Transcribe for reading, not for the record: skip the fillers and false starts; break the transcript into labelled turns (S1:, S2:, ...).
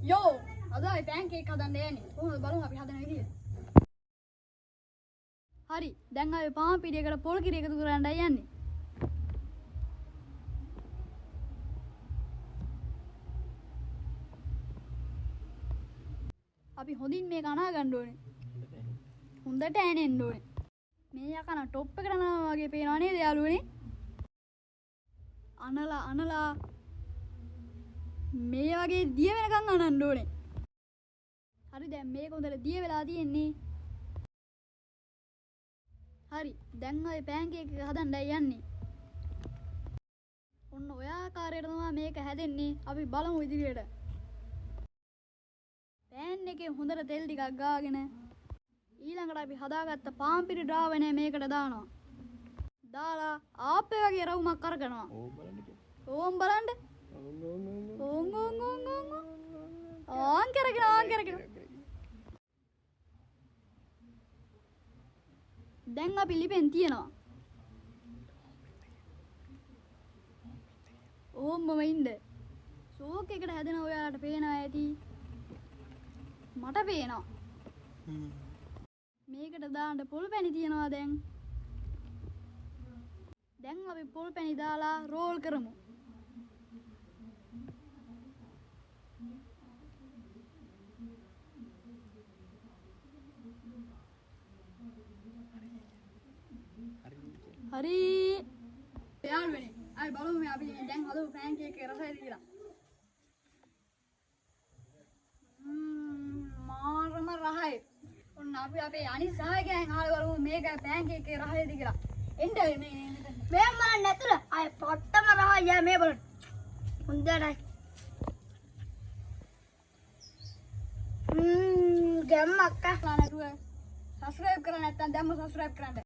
S1: යෝ අද අපි පෑන්කේක් හදන්න යන්නේ. කොහොමද බලමු අපි හදන විදිය. හරි. දැන් අපි පාන් පිටියකට පොල් කිරි එකතු කරන්නයි යන්නේ. අපි හොඳින් මේක අනා ගන්න ඕනේ. හොඳට ඇනෙන්න ඕනේ. මේ යකන টොප් එකට යනවා වගේ පේනවා නේද යාළුවනේ? අනලා මේ වගේ දිය වෙනකන් අනන්න ඕනේ. හරි දැන් මේක හොඳට දිය වෙලා තියෙන්නේ. හරි දැන් අපි පෑන්කේක් එක හදන්නයි යන්නේ. ඔන්න ඔය ආකාරයට තමයි මේක හැදෙන්නේ. අපි බලමු ඉදිරියට. පෑන් එකේ හොඳට තෙල් ටිකක් ගාගෙන ඊළඟට අපි හදාගත්ත පාන් පිටි ද්‍රාවණය මේකට දානවා. දාලා ආප්පේ වගේ රවුමක් අරගෙනවා. ඕම් බලන්න. ඕන් කරගෙන. දැන් අපි ලිපෙන් තියනවා. ඕම්මම ඉන්න. ෂෝක් එකට හැදෙන ඔයාලට පේනවා ඇති. මට පේනවා. මේකට දාන්න පොල් පැණි තියනවා දැන්. දැන් අපි පොල් පැණි දාලා රෝල් කරමු. හරි. යාළුවනේ, අපි බලමු අපි දැන් හදපු පෑන්කේක් එකේ රසය දිලා. මාරම රහයි. ඔන්න අපි අපේ අනිත් සහායකයන් ආලා බලමු මේක පෑන්කේක් එකේ රහයද කියලා. එන්න මේ
S2: බලන්න ඇතුළ අය පොට්ටම රහයි මේ බලන්න. හොඳයි. ගැම්ම අක්කා
S1: නැතුව සබ්ස්ක්‍රයිබ් කරලා නැත්නම් දැම්ම සබ්ස්ක්‍රයිබ් කරන්න.